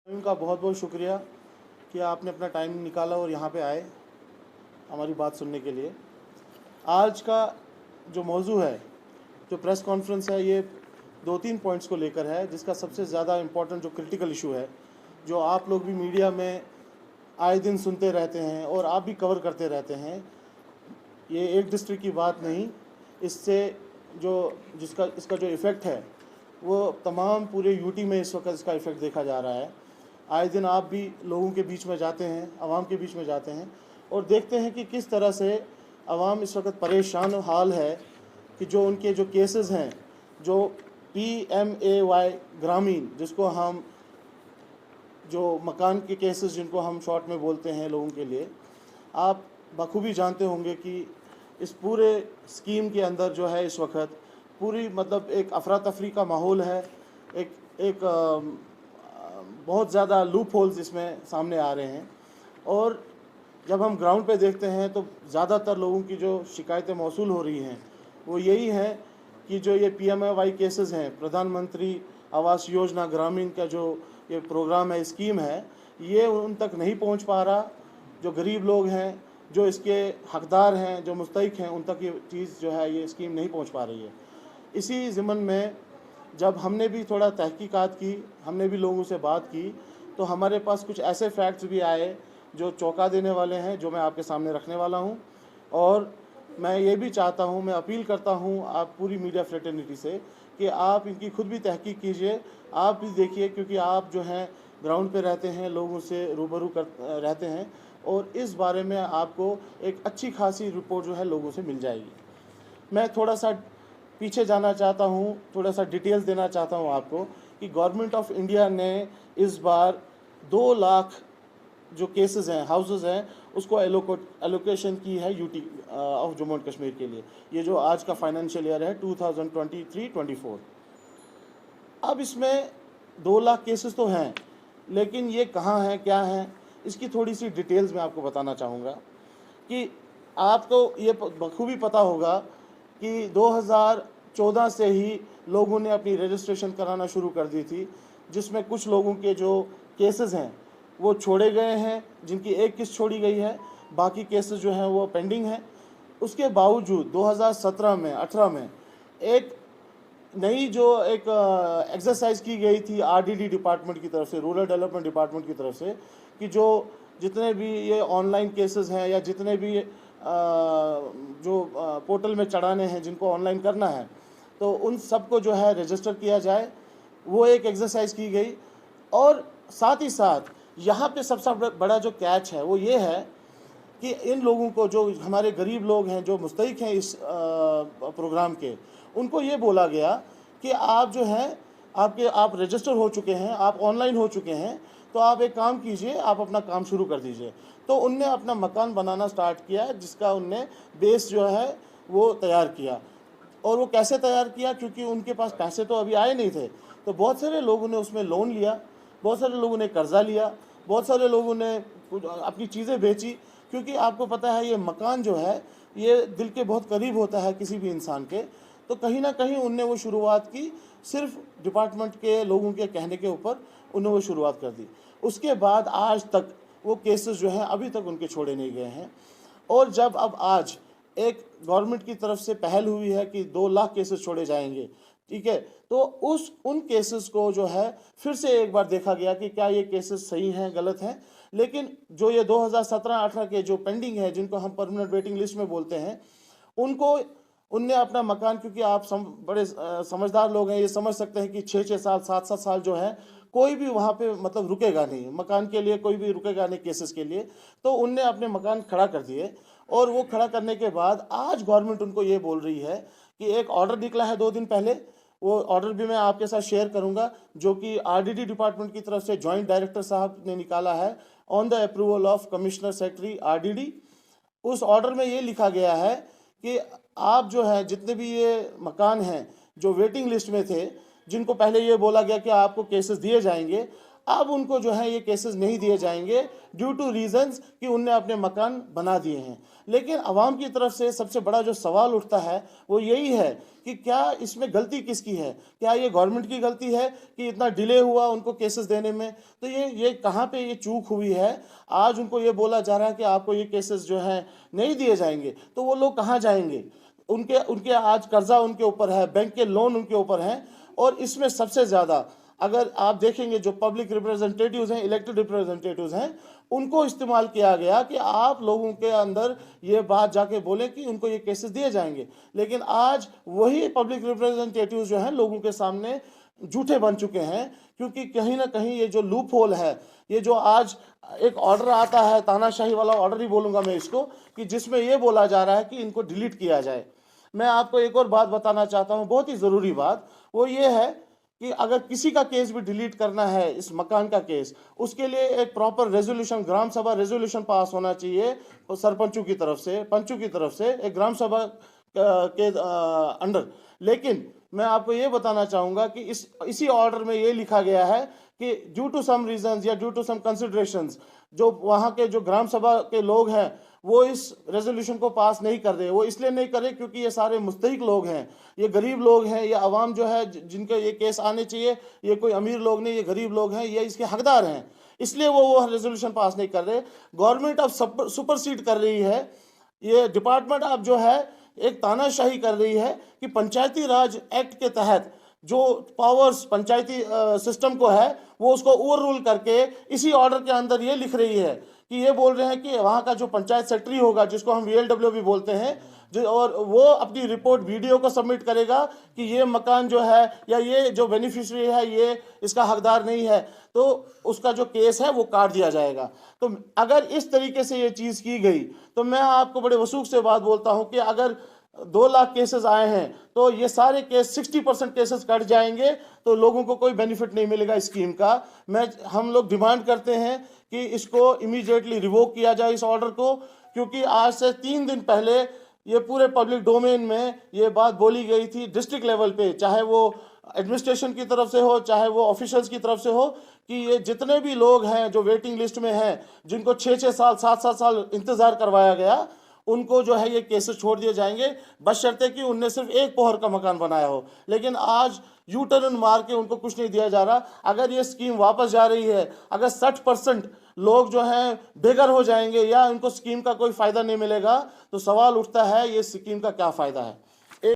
उनका बहुत बहुत शुक्रिया कि आपने अपना टाइम निकाला और यहाँ पे आए हमारी बात सुनने के लिए। आज का जो मौजू है, जो प्रेस कॉन्फ्रेंस है, ये 2-3 पॉइंट्स को लेकर है, जिसका सबसे ज़्यादा इम्पोर्टेंट जो क्रिटिकल इशू है, जो आप लोग भी मीडिया में आए दिन सुनते रहते हैं और आप भी कवर करते रहते हैं। ये एक डिस्ट्रिक्ट की बात नहीं, इससे इसका जो इफ़ेक्ट है वो तमाम पूरे यूटी में इस वक्त इसका इफ़ेक्ट देखा जा रहा है। आए दिन आप भी लोगों के बीच में जाते हैं, आवाम के बीच में जाते हैं और देखते हैं कि किस तरह से आवाम इस वक्त परेशान हाल है कि जो उनके जो केसेस हैं, जो PMAY ग्रामीण, जिसको हम जो मकान के केसेस जिनको हम शॉर्ट में बोलते हैं लोगों के लिए, आप बखूबी जानते होंगे कि इस पूरे स्कीम के अंदर जो है इस वक्त पूरी मतलब एक अफरा तफरी का माहौल है। एक बहुत ज़्यादा लूप होल्स इसमें सामने आ रहे हैं और जब हम ग्राउंड पे देखते हैं तो ज़्यादातर लोगों की जो शिकायतें मौसूल हो रही हैं वो यही हैं कि जो ये PMAY केसेस हैं, प्रधानमंत्री आवास योजना ग्रामीण का जो ये प्रोग्राम है, स्कीम है, ये उन तक नहीं पहुंच पा रहा। जो गरीब लोग हैं, जो इसके हकदार हैं, जो मुस्तहिक हैं, उन तक ये चीज़ जो है, ये स्कीम नहीं पहुंच पा रही है। इसी ज़िमन में जब हमने भी थोड़ा तहकीकात की, हमने भी लोगों से बात की, तो हमारे पास कुछ ऐसे फैक्ट्स भी आए जो चौंका देने वाले हैं, जो मैं आपके सामने रखने वाला हूं। और मैं ये भी चाहता हूं, मैं अपील करता हूं आप पूरी मीडिया फ्रेटर्निटी से कि आप इनकी खुद भी तहकीक कीजिए, आप भी देखिए, क्योंकि आप जो हैं ग्राउंड पे रहते हैं, लोगों से रूबरू रहते हैं और इस बारे में आपको एक अच्छी खासी रिपोर्ट जो है लोगों से मिल जाएगी। मैं थोड़ा सा पीछे जाना चाहता हूँ, थोड़ा सा डिटेल्स देना चाहता हूँ आपको कि गवर्नमेंट ऑफ इंडिया ने इस बार 2 लाख जो केसेस हैं, हाउसेस हैं, उसको एलोकेशन की है UT of Jammu and Kashmir के लिए। ये जो आज का फाइनेंशियल ईयर है 2023-24। अब इसमें 2 लाख केसेस तो हैं, लेकिन ये कहाँ हैं, क्या हैं, इसकी थोड़ी सी डिटेल्स मैं आपको बताना चाहूँगा कि आपको ये बखूबी पता होगा कि 2014 से ही लोगों ने अपनी रजिस्ट्रेशन कराना शुरू कर दी थी, जिसमें कुछ लोगों के जो केसेस हैं वो छोड़े गए हैं, जिनकी एक किस्त छोड़ी गई है, बाकी केसेस जो हैं वो पेंडिंग हैं। उसके बावजूद 2017 में 18 में एक नई जो एक एक्सरसाइज की गई थी RDD डिपार्टमेंट की तरफ से, रूरल डेवलपमेंट डिपार्टमेंट की तरफ से, कि जो जितने भी ये ऑनलाइन केसेस हैं या जितने भी जो पोर्टल में चढ़ाने हैं, जिनको ऑनलाइन करना है, तो उन सबको जो है रजिस्टर किया जाए। वो एक एक्सरसाइज की गई और साथ ही साथ यहाँ पे सबसे बड़ा जो कैच है वो ये है कि इन लोगों को, जो हमारे गरीब लोग हैं, जो मुस्तहिक हैं इस प्रोग्राम के, उनको ये बोला गया कि आप जो हैं, आप रजिस्टर हो चुके हैं, आप ऑनलाइन हो चुके हैं, तो आप एक काम कीजिए, आप अपना काम शुरू कर दीजिए। तो उनने अपना मकान बनाना स्टार्ट किया, जिसका उनने बेस जो है वो तैयार किया। और वो कैसे तैयार किया, क्योंकि उनके पास पैसे तो अभी आए नहीं थे, तो बहुत सारे लोगों ने उसमें लोन लिया, बहुत सारे लोगों ने कर्जा लिया, बहुत सारे लोगों ने अपनी चीज़ें बेची, क्योंकि आपको पता है ये मकान जो है ये दिल के बहुत करीब होता है किसी भी इंसान के। तो कहीं ना कहीं उनने वो शुरुआत की, सिर्फ डिपार्टमेंट के लोगों के कहने के ऊपर उन्होंने वो शुरुआत कर दी। उसके बाद आज तक वो केसेस जो हैं अभी तक उनके छोड़े नहीं गए हैं। और जब अब आज एक गवर्नमेंट की तरफ से पहल हुई है कि 2 लाख केसेस छोड़े जाएंगे, ठीक है, तो उन केसेस को जो है फिर से एक बार देखा गया कि क्या ये केसेस सही हैं, गलत हैं। लेकिन जो ये 2017-18 के जो पेंडिंग है, जिनको हम परमानेंट वेटिंग लिस्ट में बोलते हैं, उनने अपना मकान, क्योंकि आप बड़े समझदार लोग हैं, ये समझ सकते हैं कि 6-6 साल 7-7 साल जो है कोई भी वहाँ पे मतलब रुकेगा नहीं, मकान के लिए कोई भी रुकेगा नहीं केसेस के लिए। तो उनने अपने मकान खड़ा कर दिए और वो खड़ा करने के बाद आज गवर्नमेंट उनको ये बोल रही है कि एक ऑर्डर निकला है 2 दिन पहले, वो ऑर्डर भी मैं आपके साथ शेयर करूंगा, जो कि RDD डिपार्टमेंट की तरफ से जॉइंट डायरेक्टर साहब ने निकाला है, on the approval of commissioner secretary RDD। उस ऑर्डर में ये लिखा गया है कि आप जो है, जितने भी ये मकान हैं जो वेटिंग लिस्ट में थे, जिनको पहले ये बोला गया कि आपको केसेस दिए जाएंगे, अब उनको जो है ये केसेस नहीं दिए जाएंगे ड्यू टू रीजंस कि उनने अपने मकान बना दिए हैं। लेकिन आवाम की तरफ से सबसे बड़ा जो सवाल उठता है वो यही है कि क्या इसमें गलती किसकी है? क्या ये गवर्नमेंट की गलती है कि इतना डिले हुआ उनको केसेस देने में? तो ये कहाँ पे ये चूक हुई है? आज उनको ये बोला जा रहा है कि आपको ये केसेस जो है नहीं दिए जाएंगे, तो वो लोग कहाँ जाएंगे? उनके आज कर्जा उनके ऊपर है, बैंक के लोन उनके ऊपर हैं। और इसमें सबसे ज़्यादा अगर आप देखेंगे जो पब्लिक रिप्रेजेंटेटिव्स हैं, इलेक्टेड रिप्रेजेंटेटिव्स हैं, उनको इस्तेमाल किया गया कि आप लोगों के अंदर ये बात जाके बोलें कि उनको ये केसेस दिए जाएंगे। लेकिन आज वही पब्लिक रिप्रेजेंटेटिव्स जो हैं लोगों के सामने झूठे बन चुके हैं, क्योंकि कहीं ना कहीं ये जो लूप होल है, ये जो आज एक ऑर्डर आता है, तानाशाही वाला ऑर्डर ही बोलूँगा मैं इसको, कि जिसमें ये बोला जा रहा है कि इनको डिलीट किया जाए। मैं आपको एक और बात बताना चाहता हूँ, बहुत ही ज़रूरी बात, वो ये है कि अगर किसी का केस भी डिलीट करना है, इस मकान का केस, उसके लिए एक प्रॉपर रेजोल्यूशन, ग्राम सभा रेजोल्यूशन पास होना चाहिए सरपंचों की तरफ से, पंचों की तरफ से, एक ग्राम सभा के अंडर। लेकिन मैं आपको ये बताना चाहूँगा कि इसी ऑर्डर में ये लिखा गया है कि ड्यू टू सम रीजंस या ड्यू टू सम कंसिडरेशंस जो वहाँ के जो ग्राम सभा के लोग हैं वो इस रेजोल्यूशन को पास नहीं कर रहे। वो इसलिए नहीं कर रहे क्योंकि ये सारे मुस्तहिक लोग हैं, ये गरीब लोग हैं, ये आवाम जो है जिनके ये केस आने चाहिए, ये कोई अमीर लोग नहीं, ये गरीब लोग हैं, ये इसके हकदार हैं, इसलिए वो रेजोल्यूशन पास नहीं कर रहे। गवर्नमेंट अब सुपरसीड कर रही है, ये डिपार्टमेंट अब जो है एक तानाशाही कर रही है कि पंचायती राज एक्ट के तहत जो पावर्स पंचायती सिस्टम को है वो उसको ओवर रूल करके इसी ऑर्डर के अंदर ये लिख रही है कि ये बोल रहे हैं कि वहाँ का जो पंचायत सेक्रेटरी होगा, जिसको हम VLW भी बोलते हैं, जो और वो अपनी रिपोर्ट वीडियो को सबमिट करेगा कि ये मकान जो है या ये जो बेनिफिशियरी है ये इसका हकदार नहीं है, तो उसका जो केस है वो काट दिया जाएगा। तो अगर इस तरीके से ये चीज़ की गई तो मैं आपको बड़े वसूख से बात बोलता हूँ कि अगर 2 लाख केसेस आए हैं तो ये सारे केस 60% केसेस कट जाएंगे, तो लोगों को कोई बेनिफिट नहीं मिलेगा इस स्कीम का। हम लोग डिमांड करते हैं कि इसको इमीडिएटली रिवोक किया जाए इस ऑर्डर को, क्योंकि आज से 3 दिन पहले ये पूरे पब्लिक डोमेन में ये बात बोली गई थी डिस्ट्रिक्ट लेवल पे, चाहे वो एडमिनिस्ट्रेशन की तरफ से हो चाहे वो ऑफिशियल्स की तरफ से हो, कि ये जितने भी लोग हैं जो वेटिंग लिस्ट में हैं, जिनको 6-6 साल 7-7 साल इंतज़ार करवाया गया, उनको जो है ये केसेस छोड़ दिए जाएंगे, बशर्ते कि उनने सिर्फ एक पोहर का मकान बनाया हो। लेकिन आज यू टर्न मार के उनको कुछ नहीं दिया जा रहा। अगर ये स्कीम वापस जा रही है, अगर 60% लोग जो हैं बेघर हो जाएंगे या उनको स्कीम का कोई फ़ायदा नहीं मिलेगा, तो सवाल उठता है ये स्कीम का क्या फ़ायदा है।